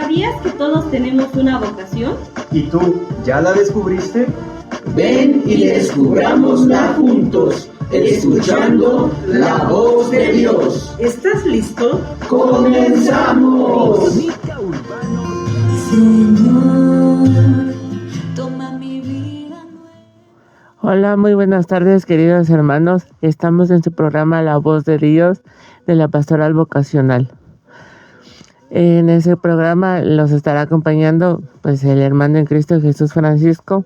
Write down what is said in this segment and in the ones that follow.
¿Sabías que todos tenemos una vocación? ¿Y tú, ya la descubriste? Ven y descubrámosla juntos, escuchando la voz de Dios. ¿Estás listo? ¡Comenzamos! Señor, toma mi vida. Hola, muy buenas tardes, queridos hermanos. Estamos en su programa La Voz de Dios de la Pastoral Vocacional. En ese programa los estará acompañando pues el hermano en Cristo Jesús Francisco,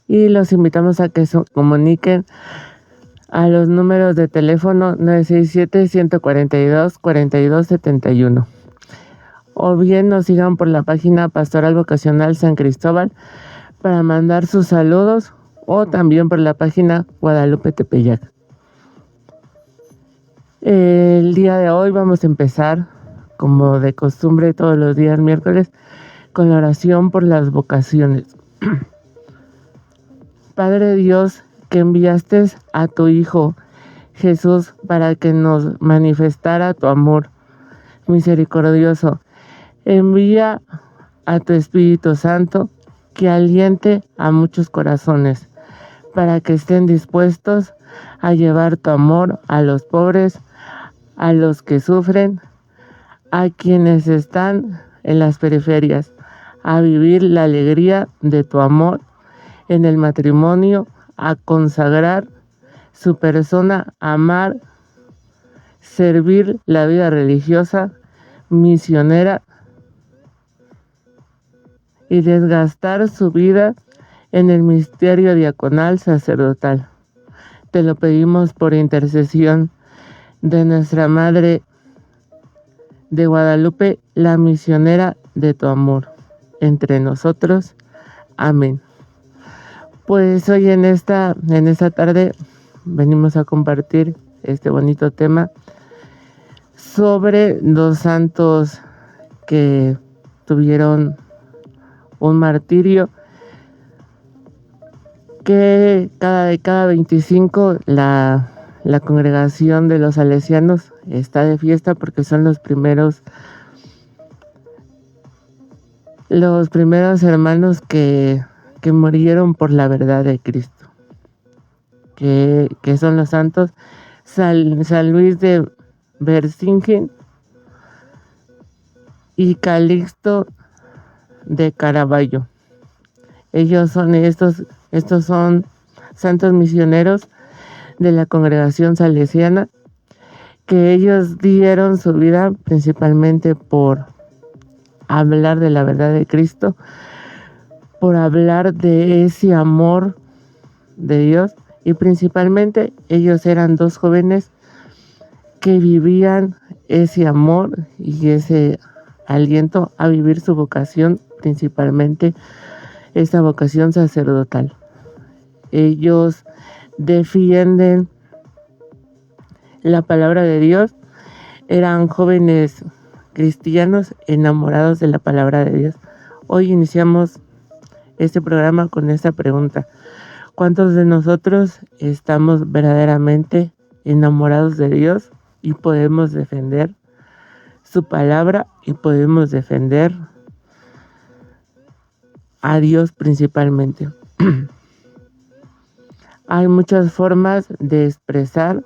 y los invitamos a que se comuniquen a los números de teléfono 967-142-4271, o bien nos sigan por la página Pastoral Vocacional San Cristóbal para mandar sus saludos, o también por la página Guadalupe Tepeyac. El día de hoy vamos a empezar, como de costumbre todos los días miércoles, con la oración por las vocaciones. Padre Dios, que enviaste a tu Hijo Jesús para que nos manifestara tu amor misericordioso, envía a tu Espíritu Santo que aliente a muchos corazones para que estén dispuestos a llevar tu amor a los pobres, a los que sufren, a quienes están en las periferias, a vivir la alegría de tu amor en el matrimonio, a consagrar su persona, a amar, servir la vida religiosa, misionera, y desgastar su vida en el misterio diaconal sacerdotal. Te lo pedimos por intercesión de nuestra Madre de Guadalupe, la misionera de tu amor entre nosotros. Amén. Pues hoy en esta tarde venimos a compartir este bonito tema sobre dos santos que tuvieron un martirio, que cada 25 la congregación de los salesianos está de fiesta porque son los primeros hermanos que murieron por la verdad de Cristo, que son los santos San Luis de Berzingen y Calixto de Caravaggio. Ellos son estos son santos misioneros de la congregación salesiana, que ellos dieron su vida principalmente por hablar de la verdad de Cristo, por hablar de ese amor de Dios, y principalmente ellos eran dos jóvenes que vivían ese amor y ese aliento a vivir su vocación, principalmente esta vocación sacerdotal. Ellos defienden la palabra de Dios, eran jóvenes cristianos enamorados de la palabra de Dios. Hoy iniciamos este programa con esta pregunta: ¿cuántos de nosotros estamos verdaderamente enamorados de Dios y podemos defender su palabra y podemos defender a Dios principalmente? Hay muchas formas de expresar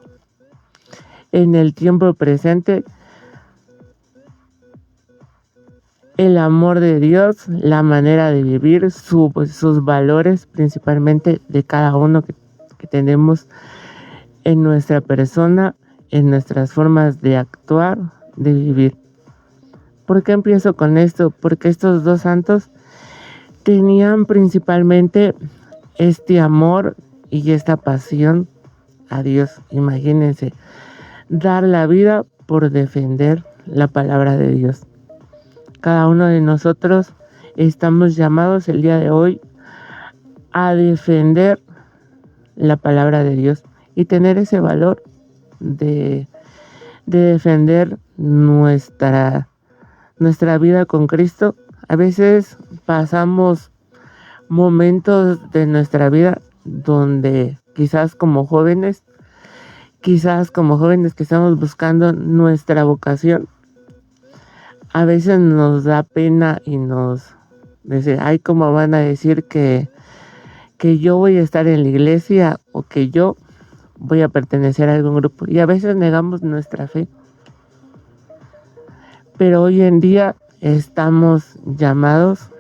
en el tiempo presente el amor de Dios, la manera de vivir, sus valores, principalmente de cada uno que tenemos en nuestra persona, en nuestras formas de actuar, de vivir. ¿Por qué empiezo con esto? Porque estos dos santos tenían principalmente este amor y esta pasión a Dios. Imagínense, dar la vida por defender la palabra de Dios. Cada uno de nosotros estamos llamados el día de hoy a defender la palabra de Dios y tener ese valor de defender nuestra vida con Cristo. A veces pasamos momentos de nuestra vida donde quizás como jóvenes que estamos buscando nuestra vocación, a veces nos da pena y nos dice, ay, ¿cómo van a decir que yo voy a estar en la iglesia o que yo voy a pertenecer a algún grupo? Y a veces negamos nuestra fe. Pero hoy en día estamos llamados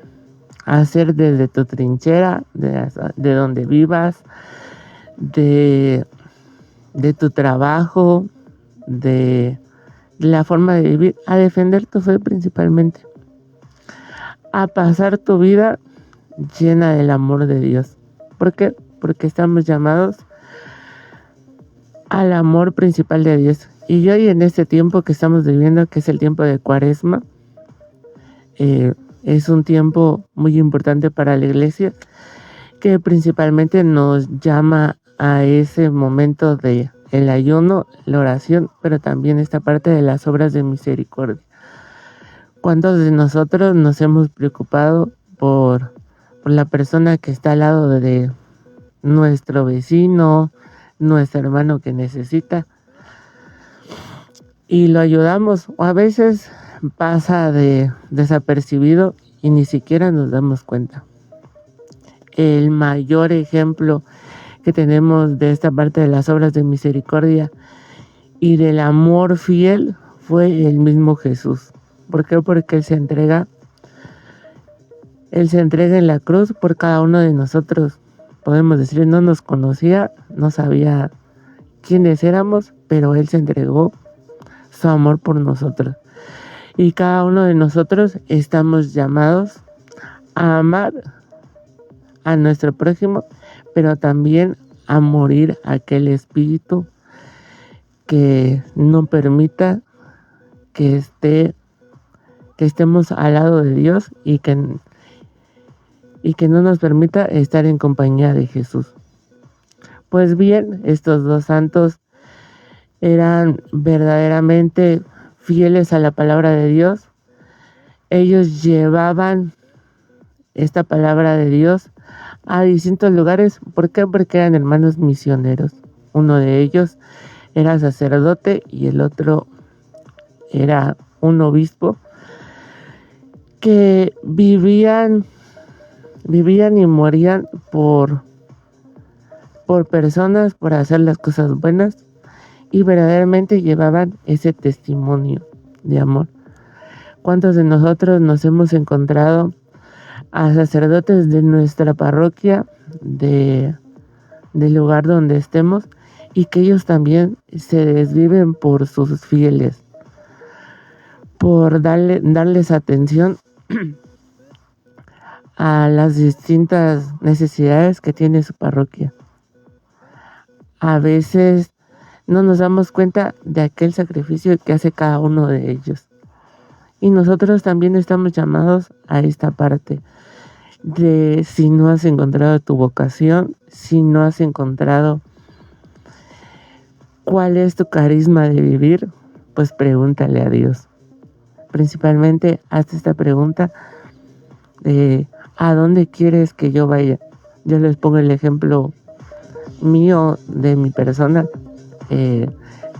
a hacer desde tu trinchera, de donde vivas, de tu trabajo, de la forma de vivir, a defender tu fe principalmente, a pasar tu vida llena del amor de Dios. ¿Por qué? Porque estamos llamados al amor principal de Dios. Y hoy en este tiempo que estamos viviendo, que es el tiempo de Cuaresma, es un tiempo muy importante para la iglesia, que principalmente nos llama a ese momento de el ayuno, la oración, pero también esta parte de las obras de misericordia. ¿Cuántos de nosotros nos hemos preocupado por la persona que está al lado de nuestro vecino, nuestro hermano que necesita, y lo ayudamos? O a veces pasa desapercibido y ni siquiera nos damos cuenta. El mayor ejemplo que tenemos de esta parte de las obras de misericordia y del amor fiel fue el mismo Jesús. ¿Por qué? Porque Él se entrega en la cruz por cada uno de nosotros. Podemos decir, no nos conocía, no sabía quiénes éramos, pero Él se entregó su amor por nosotros. Y cada uno de nosotros estamos llamados a amar a nuestro prójimo, pero también a morir aquel espíritu que no permita que estemos al lado de Dios y que no nos permita estar en compañía de Jesús. Pues bien, estos dos santos eran verdaderamente fieles a la palabra de Dios. Ellos llevaban esta palabra de Dios a distintos lugares. ¿Por qué? Porque eran hermanos misioneros. Uno de ellos era sacerdote y el otro era un obispo, que vivían y morían por personas, por hacer las cosas buenas, y verdaderamente llevaban ese testimonio de amor. ¿Cuántos de nosotros nos hemos encontrado a sacerdotes de nuestra parroquia, del lugar donde estemos, y que ellos también se desviven por sus fieles, por darles atención a las distintas necesidades que tiene su parroquia? A veces no nos damos cuenta de aquel sacrificio que hace cada uno de ellos. Y nosotros también estamos llamados a esta parte de, si no has encontrado tu vocación, si no has encontrado cuál es tu carisma de vivir, pues pregúntale a Dios. Principalmente hazte esta pregunta de ¿a dónde quieres que yo vaya? Yo les pongo el ejemplo mío de mi persona.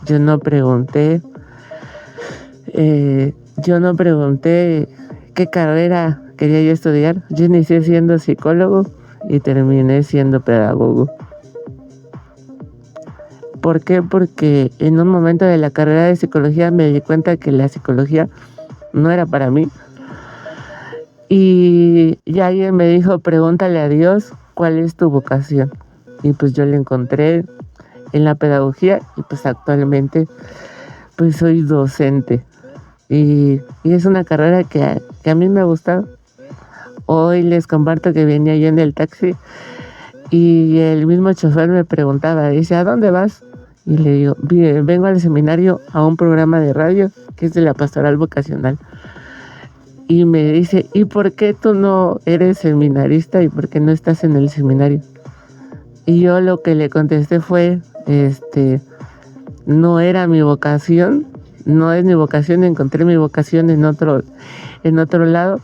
Yo no pregunté qué carrera quería yo estudiar. Yo inicié siendo psicólogo y terminé siendo pedagogo. ¿Por qué? Porque en un momento de la carrera de psicología me di cuenta que la psicología no era para mí. Y alguien me dijo, pregúntale a Dios cuál es tu vocación. Y pues yo la encontré en la pedagogía y pues actualmente pues soy docente. Y es una carrera que a mí me ha gustado. Hoy les comparto que venía yo en el taxi y el mismo chofer me preguntaba, dice, ¿a dónde vas? Y le digo, vengo al seminario a un programa de radio que es de la pastoral vocacional. Y me dice, ¿y por qué tú no eres seminarista y por qué no estás en el seminario? Y yo lo que le contesté fue, no era mi vocación, no es mi vocación, encontré mi vocación en otro lado.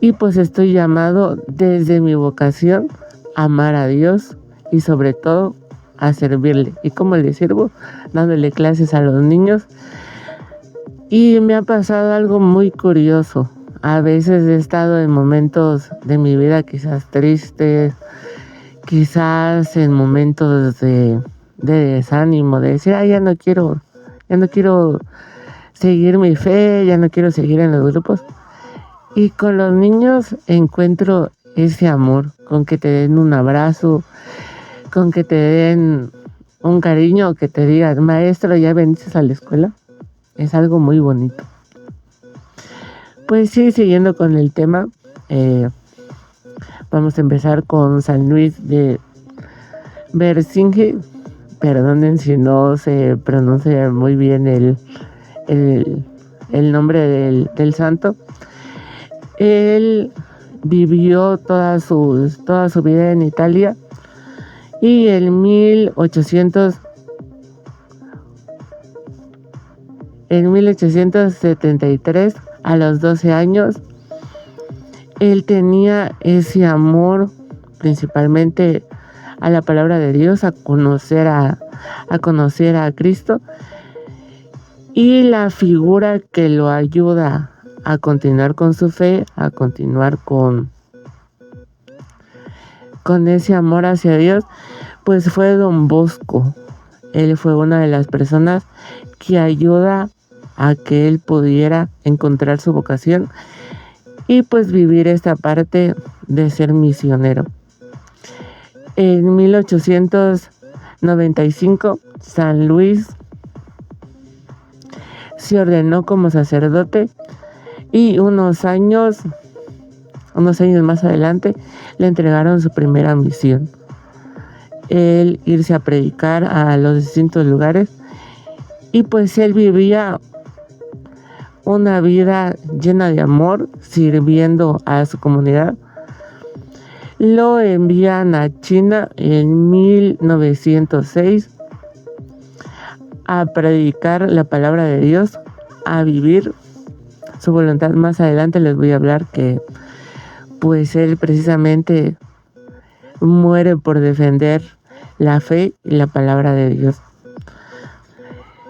Y pues estoy llamado desde mi vocación a amar a Dios y sobre todo a servirle. ¿Y cómo le sirvo? Dándole clases a los niños Y me ha pasado algo muy curioso. A veces he estado en momentos de mi vida quizás tristes, quizás en momentos de desánimo, de decir, ya no quiero seguir mi fe, ya no quiero seguir en los grupos. Y con los niños encuentro ese amor, con que te den un abrazo, con que te den un cariño, que te digan, maestro, ¿ya veniste a la escuela? Es algo muy bonito. Pues sí, siguiendo con el tema, vamos a empezar con San Luis de Bersinge. Perdonen si no se pronuncia muy bien el nombre del santo. Él vivió toda su vida en Italia y en 1873, a los 12 años, él tenía ese amor principalmente a la palabra de Dios, a conocer a Cristo, y la figura que lo ayuda a continuar con su fe, a continuar con ese amor hacia Dios, pues fue Don Bosco. Él fue una de las personas que ayuda a que él pudiera encontrar su vocación y pues vivir esta parte de ser misionero. En 1895, San Luis se ordenó como sacerdote y unos años más adelante le entregaron su primera misión. Él irse a predicar a los distintos lugares y pues él vivía una vida llena de amor, sirviendo a su comunidad. Lo envían a China en 1906 a predicar la palabra de Dios, a vivir su voluntad. Más adelante les voy a hablar que pues él precisamente muere por defender la fe y la palabra de Dios.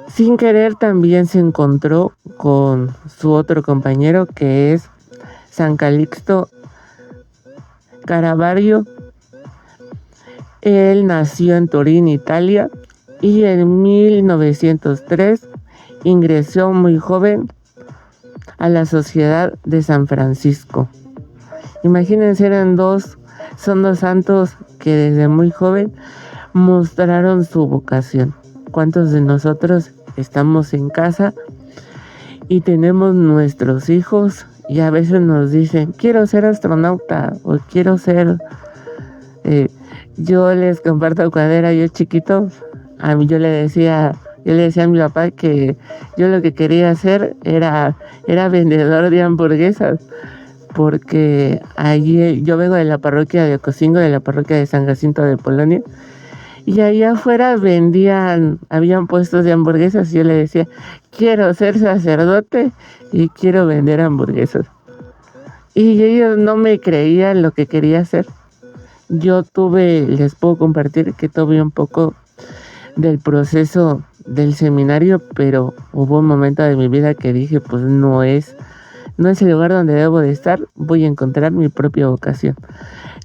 Sin querer también se encontró con su otro compañero, que es San Calixto Caravaggio. Él nació en Turín, Italia, y en 1903 ingresó muy joven a la Sociedad de San Francisco. Imagínense, son dos santos que desde muy joven mostraron su vocación. ¿Cuántos de nosotros estamos en casa y tenemos nuestros hijos y a veces nos dicen, quiero ser astronauta o quiero ser... yo les comparto cuando era yo chiquito, yo le decía a mi papá que yo lo que quería hacer era vendedor de hamburguesas, porque allí yo vengo de la parroquia de Ocosingo, de la parroquia de San Jacinto de Polonia, y allá afuera habían puestos de hamburguesas y yo le decía, quiero ser sacerdote y quiero vender hamburguesas. Y ellos no me creían lo que quería hacer. Les puedo compartir que tuve un poco del proceso del seminario, pero hubo un momento de mi vida que dije, pues no es el lugar donde debo de estar, voy a encontrar mi propia vocación.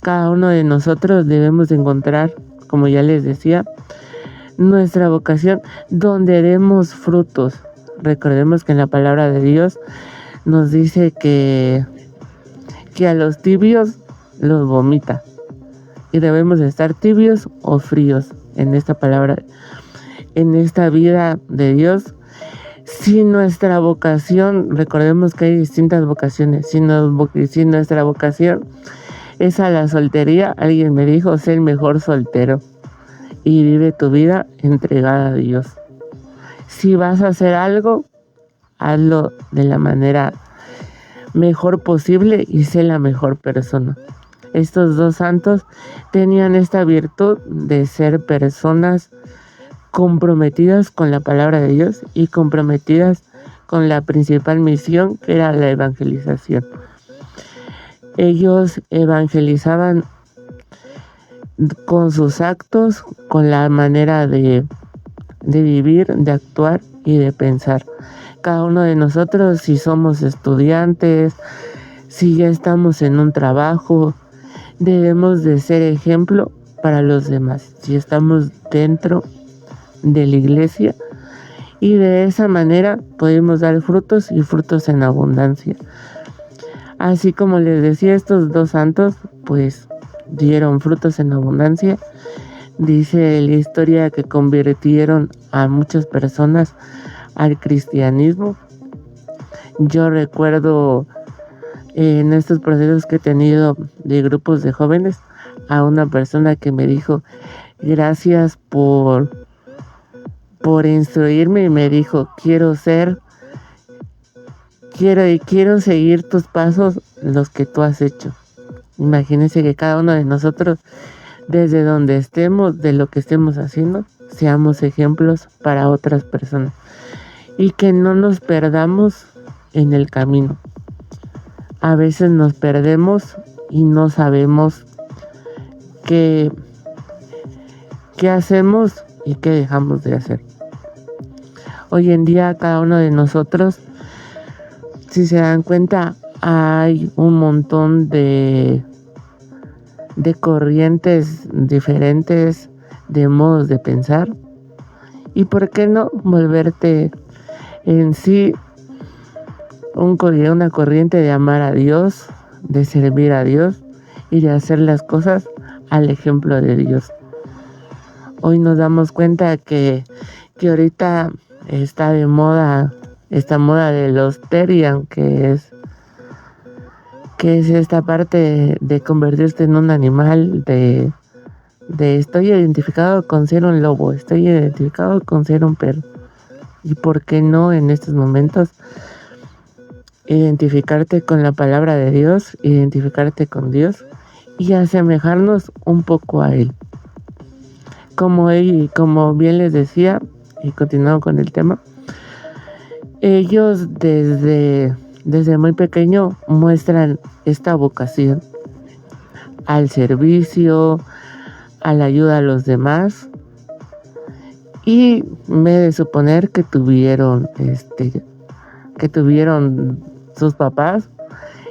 Cada uno de nosotros debemos de encontrar, como ya les decía, nuestra vocación donde demos frutos. Recordemos que en la palabra de Dios nos dice que a los tibios los vomita. Y debemos de estar tibios o fríos en esta palabra, en esta vida de Dios. Si nuestra vocación, recordemos que hay distintas vocaciones, si nuestra vocación es a la soltería, alguien me dijo, sé el mejor soltero y vive tu vida entregada a Dios. Si vas a hacer algo, hazlo de la manera mejor posible y sé la mejor persona. Estos dos santos tenían esta virtud de ser personas comprometidas con la palabra de Dios y comprometidas con la principal misión, que era la evangelización. Ellos evangelizaban con sus actos, con la manera de vivir, de actuar y de pensar. cada uno de nosotros, si somos estudiantes, si ya estamos en un trabajo, debemos de ser ejemplo para los demás. Si estamos dentro de la iglesia, y de esa manera podemos dar frutos y frutos en abundancia. Así como les decía, estos dos santos pues dieron frutos en abundancia. Dice la historia que convirtieron a muchas personas al cristianismo. Yo recuerdo en estos procesos que he tenido de grupos de jóvenes a una persona que me dijo gracias por instruirme, y me dijo quiero seguir tus pasos, los que tú has hecho. Imagínense que cada uno de nosotros, desde donde estemos, de lo que estemos haciendo, seamos ejemplos para otras personas y que no nos perdamos en el camino. A veces nos perdemos y no sabemos qué hacemos y qué dejamos de hacer. Hoy en día cada uno de nosotros, si se dan cuenta, hay un montón de corrientes diferentes, de modos de pensar. ¿Y por qué no volverte en sí una corriente de amar a Dios, de servir a Dios y de hacer las cosas al ejemplo de Dios? Hoy nos damos cuenta que ahorita está de moda esta moda de los Terian, que es esta parte de convertirte en un animal, de estoy identificado con ser un lobo, estoy identificado con ser un perro. ¿Y por qué no en estos momentos identificarte con la palabra de Dios, identificarte con Dios y asemejarnos un poco a Él? Como bien les decía, y continuando con el tema, ellos desde muy pequeño muestran esta vocación al servicio, a la ayuda a los demás, y me he de suponer que tuvieron sus papás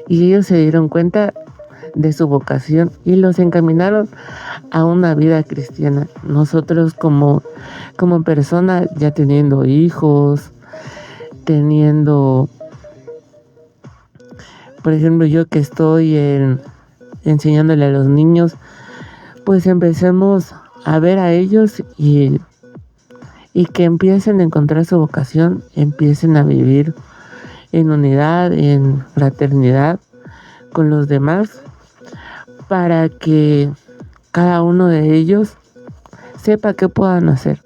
y ellos se dieron cuenta de su vocación y los encaminaron a una vida cristiana. Nosotros como personas, ya teniendo hijos, por ejemplo, yo que estoy enseñándole a los niños, pues empecemos a ver a ellos y que empiecen a encontrar su vocación, empiecen a vivir en unidad, en fraternidad con los demás, para que cada uno de ellos sepa qué puedan hacer.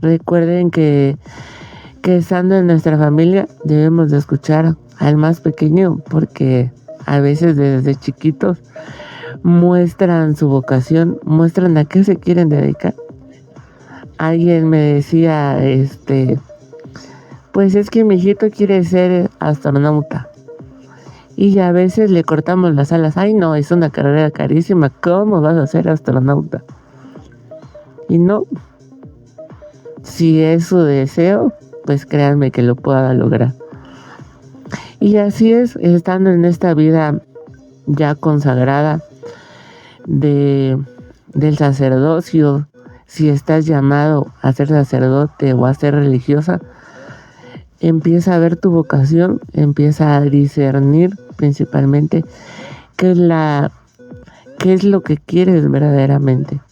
Recuerden que estando en nuestra familia debemos de escuchar al más pequeño, porque a veces desde chiquitos muestran su vocación, muestran a qué se quieren dedicar. Alguien me decía, pues es que mi hijito quiere ser astronauta. Y a veces le cortamos las alas. Ay, no, es una carrera carísima. ¿Cómo vas a ser astronauta? Y no, si es su deseo, pues créanme que lo pueda lograr. Y así es, estando en esta vida ya consagrada del sacerdocio, si estás llamado a ser sacerdote o a ser religiosa, empieza a ver tu vocación, empieza a discernir principalmente qué es lo que quieres verdaderamente.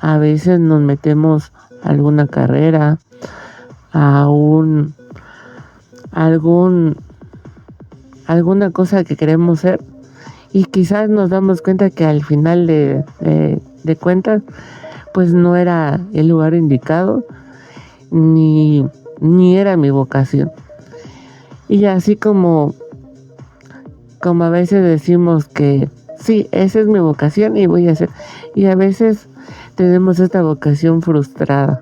A veces nos metemos a alguna carrera, a alguna cosa que queremos ser, y quizás nos damos cuenta que al final de cuentas pues no era el lugar indicado, ni era mi vocación. Y así como a veces decimos que sí, esa es mi vocación y voy a hacer, y a veces tenemos esta vocación frustrada.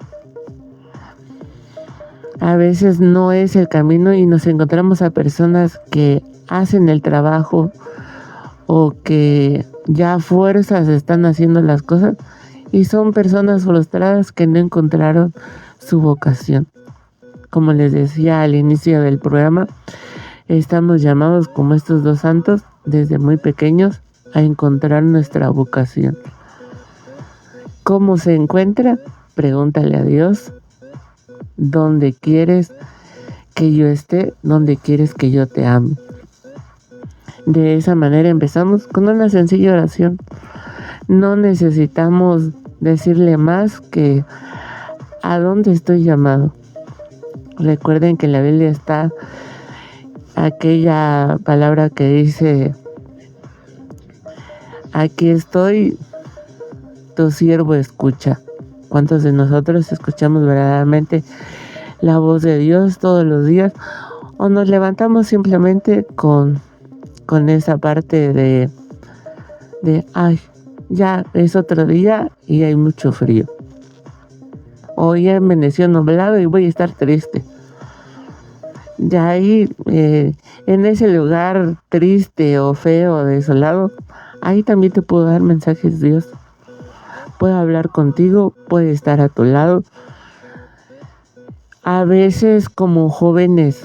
A veces no es el camino y nos encontramos a personas que hacen el trabajo o que ya a fuerzas están haciendo las cosas y son personas frustradas que no encontraron su vocación. como les decía al inicio del programa, estamos llamados como estos dos santos desde muy pequeños a encontrar nuestra vocación. ¿Cómo se encuentra? Pregúntale a Dios. ¿Dónde quieres que yo esté? ¿Dónde quieres que yo te ame? De esa manera empezamos con una sencilla oración. No necesitamos decirle más que ¿a dónde estoy llamado? Recuerden que en la Biblia está aquella palabra que dice: aquí estoy, tu siervo escucha. ¿Cuántos de nosotros escuchamos verdaderamente la voz de Dios todos los días? ¿O nos levantamos simplemente con esa parte de ay, ya es otro día y hay mucho frío? O ya amaneció nublado y voy a estar triste. Ya ahí, en ese lugar triste o feo, desolado, ahí también te puedo dar mensajes de Dios. Puede hablar contigo, puede estar a tu lado. A veces como jóvenes,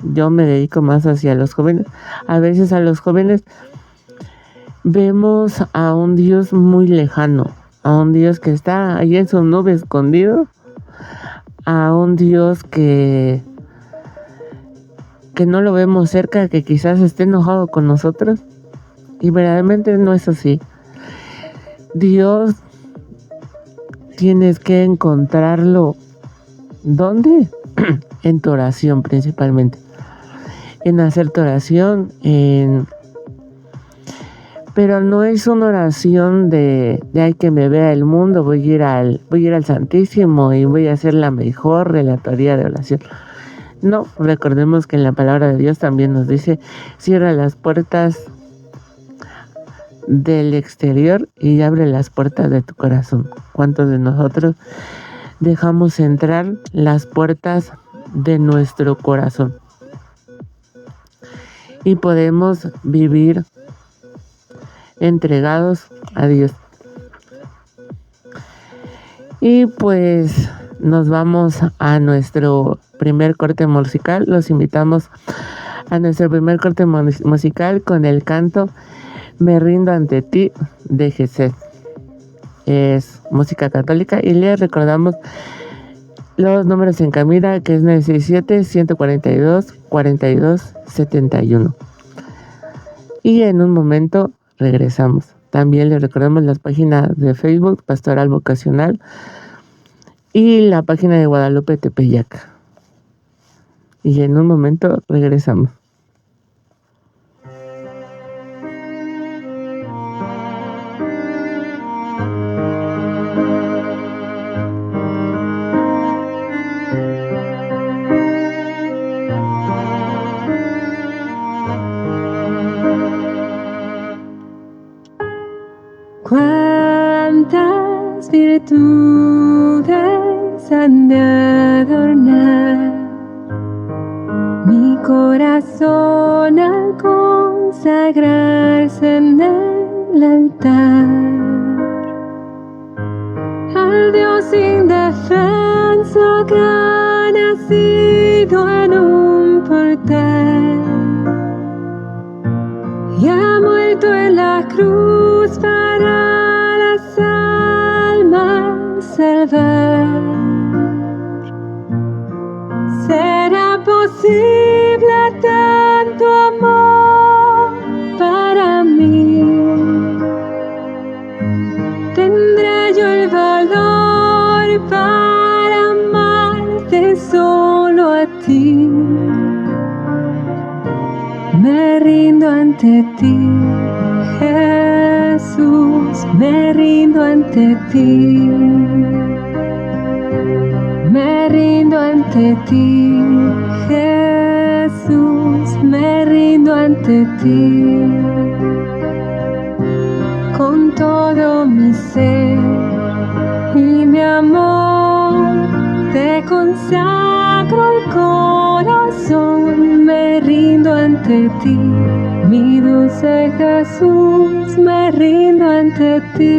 yo me dedico más hacia los jóvenes, a veces a los jóvenes vemos a un Dios muy lejano, a un Dios que está ahí en su nube escondido, a un Dios que no lo vemos cerca, que quizás esté enojado con nosotros, y verdaderamente no es así. Dios tienes que encontrarlo. ¿Dónde? En tu oración principalmente. En hacer tu oración, pero no es una oración de ay, que me vea el mundo, voy a ir al Santísimo y voy a hacer la mejor relatoría de oración. No, recordemos que en la palabra de Dios también nos dice: cierra las puertas del exterior y abre las puertas de tu corazón. ¿Cuántos de nosotros dejamos entrar las puertas de nuestro corazón? Y podemos vivir entregados a Dios. Y pues nos vamos a nuestro primer corte musical. Los invitamos a nuestro primer corte musical con el canto Me rindo ante ti de Gesed. Es música católica y les recordamos los números en cabina, que es 967-142-4271. Y en un momento regresamos. También les recordamos las páginas de Facebook Pastoral Vocacional y la página de Guadalupe Tepeyac. Y en un momento regresamos. Cuántas virtudes han de adornar mi corazón al consagrarse en el altar al Dios indefenso que ha nacido en un portal y ha muerto en la cruz para las almas salvar. ¿Será posible tanto amor para mí? ¿Tendré yo el valor para amarte solo a ti? Me rindo ante ti, Jesús, me rindo ante ti. Me rindo ante ti, Jesús, me rindo ante ti. Con todo mi ser y mi amor te consagro el corazón. Me rindo ante ti, mi dulce Jesús, me rindo ante ti.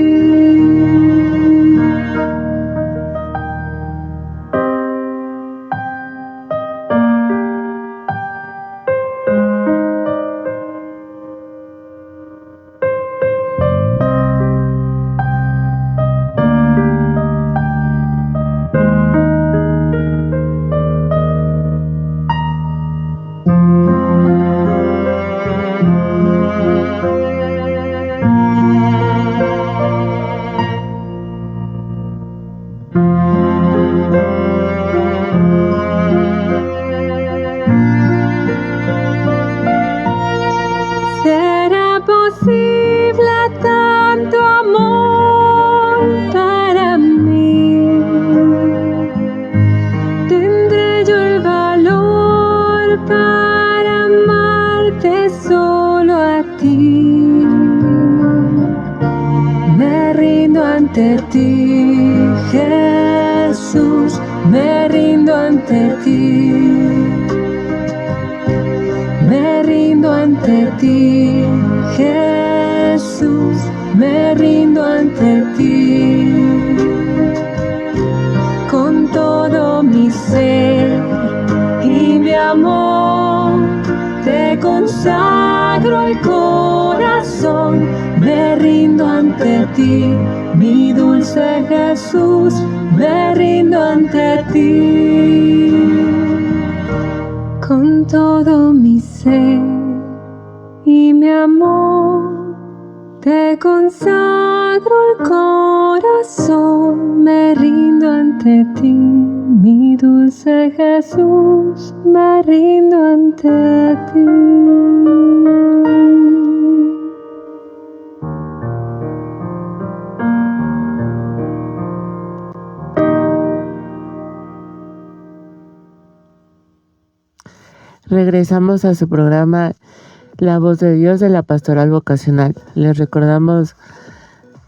solo a ti. Me rindo ante ti, Jesús, me rindo ante ti. Me rindo ante ti, Jesús, me rindo ante ti. Con todo mi ser y mi amor, te consagro el corazón. Me rindo ante ti, mi dulce Jesús, me rindo ante ti. Con todo mi ser y mi amor, te consagro el corazón. Me rindo ante ti, mi dulce Jesús, me rindo ante ti. Regresamos a su programa La Voz de Dios de la Pastoral Vocacional. Les recordamos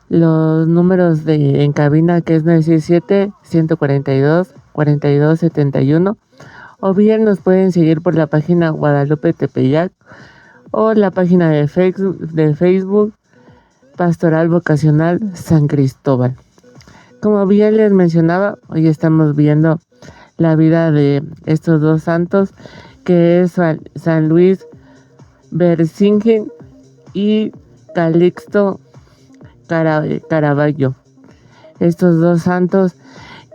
los números en cabina, que es 967-142-4271, o bien nos pueden seguir por la página Guadalupe Tepeyac o la página de Facebook Pastoral Vocacional San Cristóbal. Como bien les mencionaba, hoy estamos viendo la vida de estos dos santos, que es San Luis Berzinghen y Calixto Caravaggio. Estos dos santos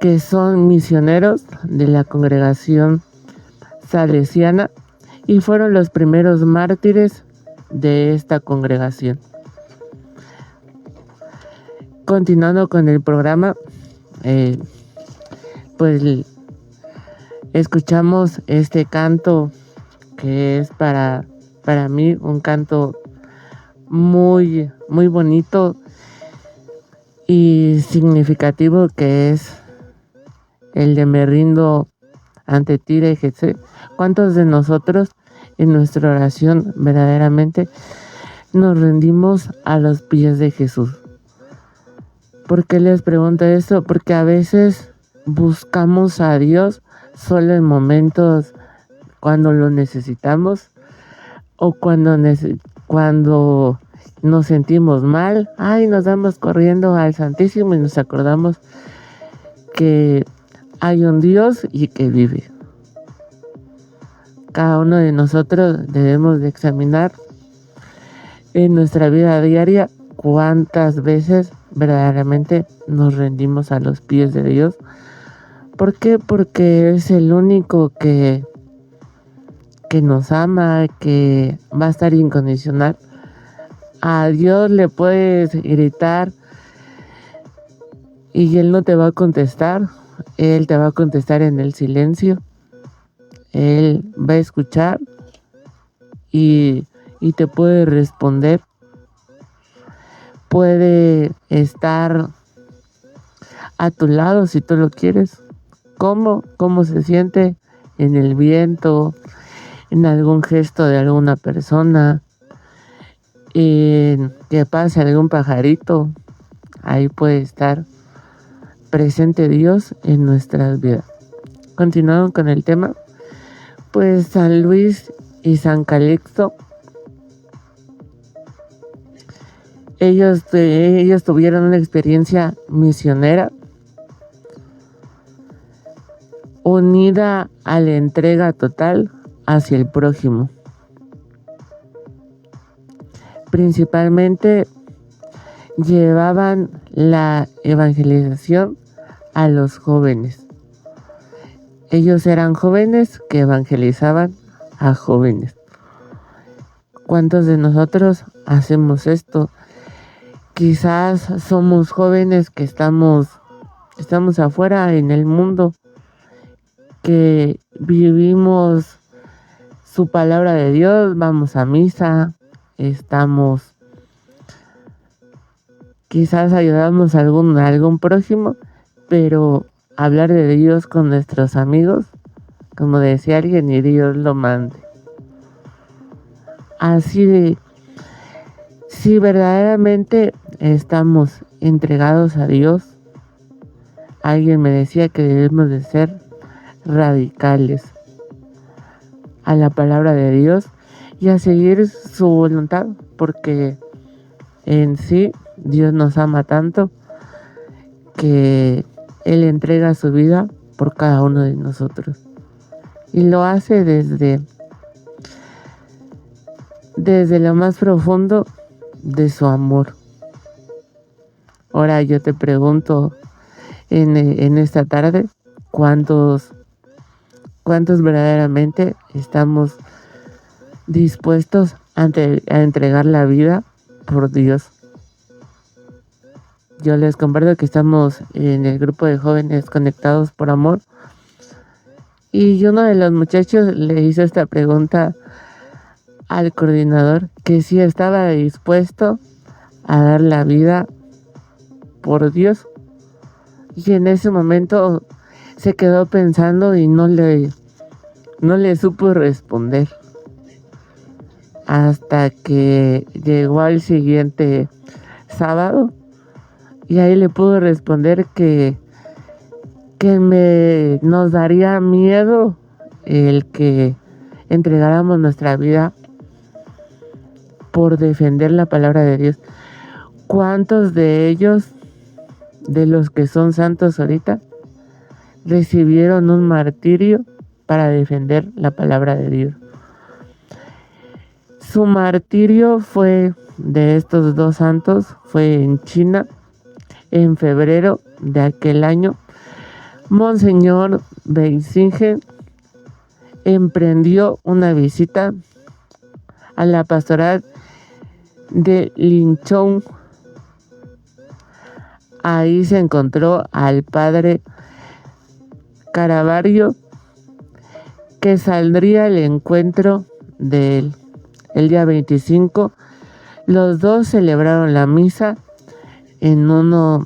que son misioneros de la congregación salesiana y fueron los primeros mártires de esta congregación. Continuando con el programa, pues escuchamos este canto que es para mí un canto muy, muy bonito y significativo, que es el de Me rindo ante ti de Jesús. ¿Cuántos de nosotros en nuestra oración verdaderamente nos rendimos a los pies de Jesús? ¿Por qué les pregunto esto? Porque a veces buscamos a Dios solo en momentos cuando lo necesitamos, o cuando nos sentimos mal. Nos vamos corriendo al Santísimo y nos acordamos que hay un Dios y que vive. Cada uno de nosotros debemos de examinar en nuestra vida diaria cuántas veces verdaderamente nos rendimos a los pies de Dios. ¿Por qué? Porque es el único que nos ama, que va a estar incondicional. A Dios le puedes gritar y Él no te va a contestar. Él te va a contestar en el silencio. Él va a escuchar y te puede responder. Puede estar a tu lado si tú lo quieres. ¿Cómo se siente? En el viento, en algún gesto de alguna persona, en que pase algún pajarito. Ahí puede estar presente Dios en nuestras vidas. Continuando con el tema, pues San Luis y San Calixto, ellos tuvieron una experiencia misionera unida a la entrega total hacia el prójimo. Principalmente llevaban la evangelización a los jóvenes. Ellos eran jóvenes que evangelizaban a jóvenes. ¿Cuántos de nosotros hacemos esto? Quizás somos jóvenes que estamos afuera en el mundo, que vivimos su palabra de Dios, vamos a misa, quizás ayudamos a algún prójimo, pero hablar de Dios con nuestros amigos, como decía alguien, y Dios lo mande. así de si verdaderamente estamos entregados a Dios. Alguien me decía que debemos de ser radicales a la palabra de Dios y a seguir su voluntad, porque en sí Dios nos ama tanto que Él entrega su vida por cada uno de nosotros y lo hace desde lo más profundo de su amor. Ahora yo te pregunto en esta tarde, ¿cuántos verdaderamente estamos dispuestos a entregar la vida por Dios? Yo les comparto que estamos en el grupo de jóvenes conectados por amor y uno de los muchachos le hizo esta pregunta al coordinador, que si estaba dispuesto a dar la vida por Dios, y en ese momento se quedó pensando y no le supo responder hasta que llegó al siguiente sábado y ahí le pudo responder que nos daría miedo el que entregáramos nuestra vida por defender la palabra de Dios. ¿Cuántos de ellos, de los que son santos ahorita, recibieron un martirio para defender la palabra de Dios? Su martirio fue de estos dos santos, fue en China, en febrero de aquel año. Monseñor Beisingen emprendió una visita a la pastoral de Linchong. Ahí se encontró al padre Caravaggio, que saldría al encuentro de él. El día 25, los dos celebraron la misa en una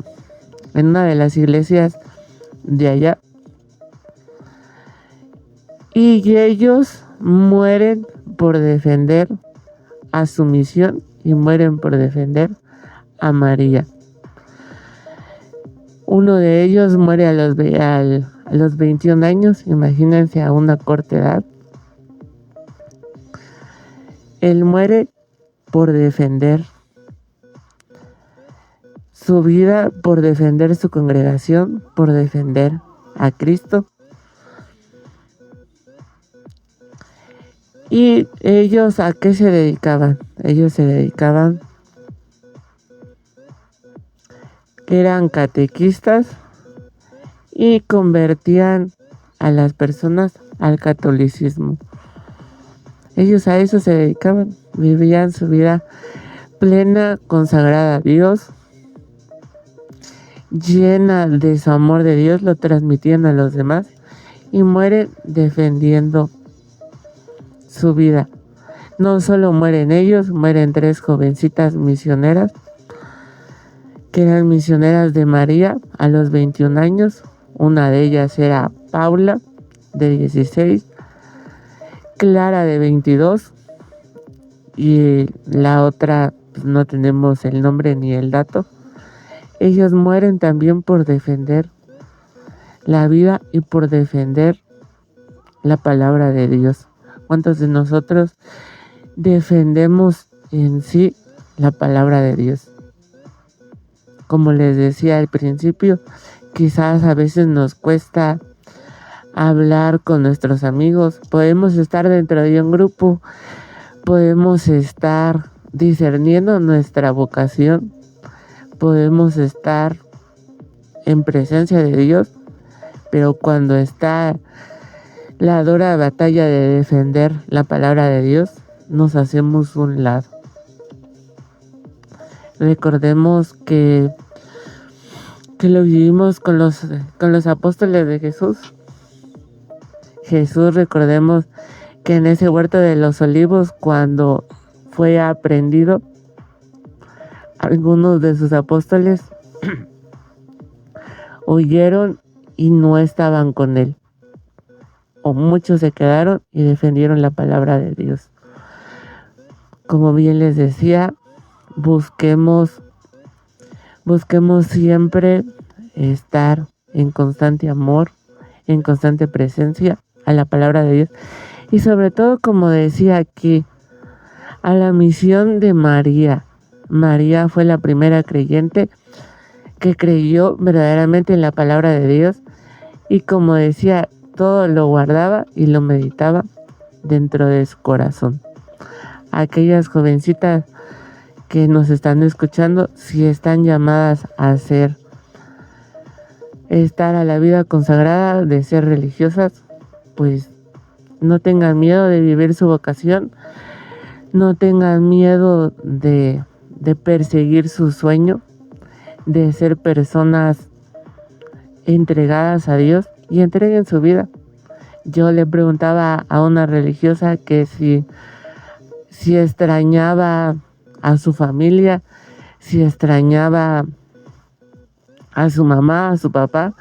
de las iglesias de allá. Y ellos mueren por defender a su misión y mueren por defender a María. Uno de ellos muere a los 21 años, imagínense, a una corta edad. Él muere por defender su vida, por defender su congregación, por defender a Cristo. ¿Y ellos a qué se dedicaban? Ellos se dedicaban, eran catequistas y convertían a las personas al catolicismo. Ellos a eso se dedicaban, vivían su vida plena, consagrada a Dios, llena de su amor de Dios, lo transmitían a los demás y mueren defendiendo su vida. No solo mueren ellos, mueren 3 jovencitas misioneras que eran misioneras de María a los 21 años. Una de ellas era Paula, de 16, Clara, de 22, y la otra pues, no tenemos el nombre ni el dato. Ellos mueren también por defender la vida y por defender la palabra de Dios. ¿Cuántos de nosotros defendemos en sí la palabra de Dios? Como les decía al principio, quizás a veces nos cuesta hablar con nuestros amigos. Podemos estar dentro de un grupo, podemos estar discerniendo nuestra vocación, podemos estar en presencia de Dios, pero cuando está la dura batalla de defender la palabra de Dios, nos hacemos un lado. Recordemos que lo vivimos con los apóstoles de Jesús. Jesús, recordemos que en ese huerto de los olivos, cuando fue aprehendido, algunos de sus apóstoles huyeron y no estaban con él. O muchos se quedaron y defendieron la palabra de Dios. como bien les decía, busquemos siempre estar en constante amor, en constante presencia a la palabra de Dios. Y sobre todo, como decía aquí, a la misión de María. María fue la primera creyente que creyó verdaderamente en la palabra de Dios. Y como decía, todo lo guardaba y lo meditaba dentro de su corazón. Aquellas jovencitas que nos están escuchando, si están llamadas a estar a la vida consagrada, de ser religiosas, pues no tengan miedo de vivir su vocación, no tengan miedo de perseguir su sueño, de ser personas entregadas a Dios y entreguen su vida. Yo le preguntaba a una religiosa que si extrañaba a su familia, si extrañaba a su mamá, a su papá.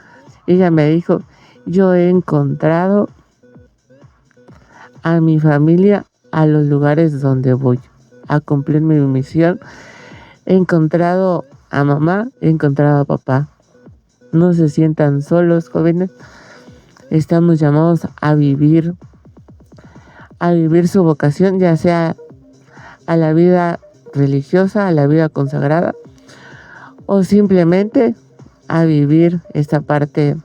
Ella me dijo, yo he encontrado a mi familia a los lugares donde voy a cumplir mi misión. He encontrado a mamá, he encontrado a papá. No se sientan solos, jóvenes. Estamos llamados a vivir su vocación, ya sea a la vida religiosa, a la vida consagrada, o simplemente a vivir esta parte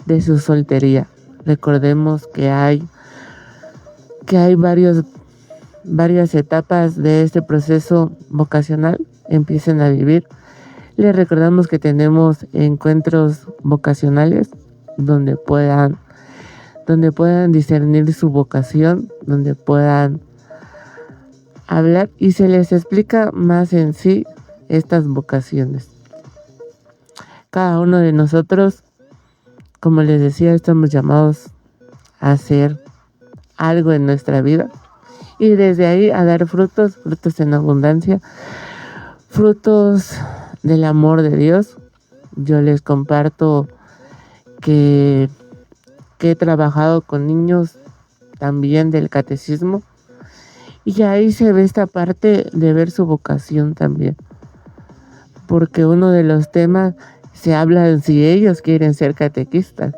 de su soltería. Recordemos que hay varias etapas de este proceso vocacional. Empiecen a vivir. Les recordamos que tenemos encuentros vocacionales donde puedan discernir su vocación, donde puedan hablar y se les explica más en sí estas vocaciones. Cada uno de nosotros, como les decía, estamos llamados a hacer algo en nuestra vida y desde ahí a dar frutos en abundancia, frutos del amor de Dios. Yo les comparto que he trabajado con niños también del catecismo y ahí se ve esta parte de ver su vocación también, porque uno de los temas se habla de si ellos quieren ser catequistas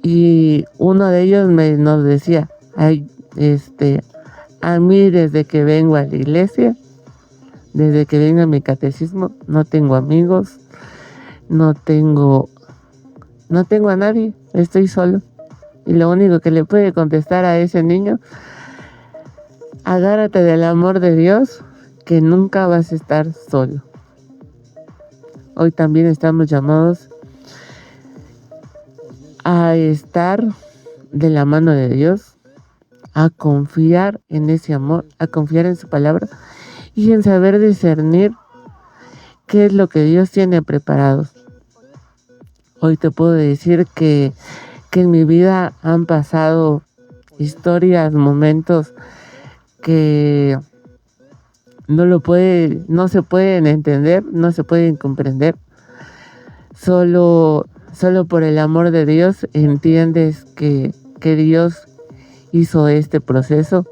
y uno de ellos nos decía, a mí desde que vengo a la iglesia, desde que vengo a mi catecismo, no tengo amigos, no tengo a nadie, estoy solo. Y lo único que le puede contestar a ese niño, agárrate del amor de Dios, que nunca vas a estar solo. Hoy también estamos llamados a estar de la mano de Dios, a confiar en ese amor, a confiar en su palabra y en saber discernir qué es lo que Dios tiene preparado. Hoy te puedo decir que en mi vida han pasado historias, momentos que no se pueden entender, no se pueden comprender. Solo por el amor de Dios entiendes que Dios hizo este proceso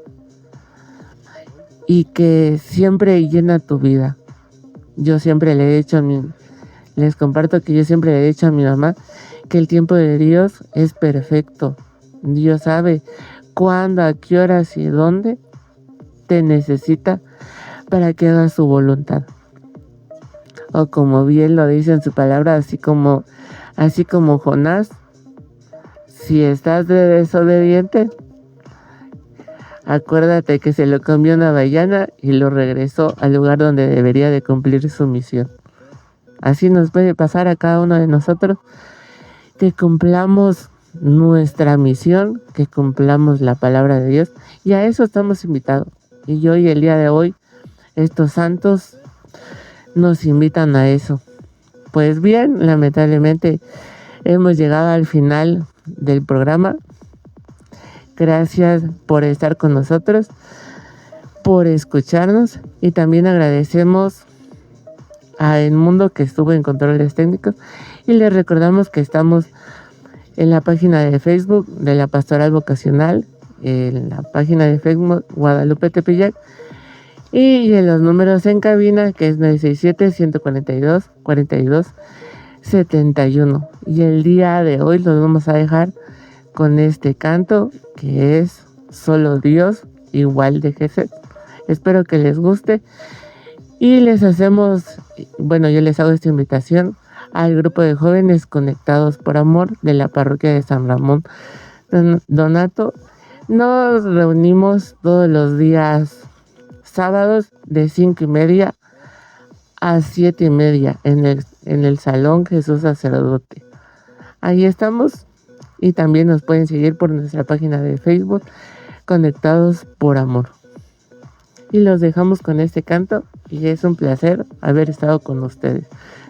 y que siempre llena tu vida. Yo siempre les comparto que yo siempre le he dicho a mi mamá que el tiempo de Dios es perfecto. Dios sabe cuándo, a qué horas y dónde te necesita para que hagas su voluntad. O como bien lo dice en su palabra, así como Jonás, si estás de desobediente, acuérdate que se lo comió una ballena y lo regresó al lugar donde debería de cumplir su misión. Así nos puede pasar a cada uno de nosotros, que cumplamos nuestra misión, que cumplamos la palabra de Dios, y a eso estamos invitados. Y hoy, el día de hoy, estos santos nos invitan a eso. Pues bien, lamentablemente hemos llegado al final del programa. Gracias por estar con nosotros, por escucharnos, y también agradecemos a Edmundo, que estuvo en controles técnicos, y les recordamos que estamos en la página de Facebook de la Pastoral Vocacional en la página de Facebook Guadalupe Tepeyac y en los números en cabina, que es 967-142-4271. Y el día de hoy los vamos a dejar con este canto que es Solo Dios, igual de Gesed. Espero que les guste y les hacemos, bueno, yo les hago esta invitación al grupo de jóvenes conectados por amor de la parroquia de San Ramón Donato. Nos reunimos todos los días sábados de 5:30 a 7:30 en el Salón Jesús Sacerdote. Ahí estamos y también nos pueden seguir por nuestra página de Facebook Conectados por Amor. Y los dejamos con este canto y es un placer haber estado con ustedes.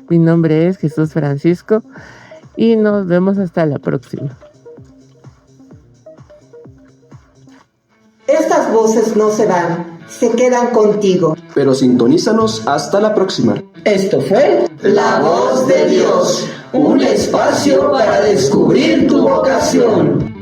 Mi nombre es Jesús Francisco y nos vemos hasta la próxima. Estas voces no se van, se quedan contigo. Pero sintonízanos hasta la próxima. Esto fue La Voz de Dios, un espacio para descubrir tu vocación.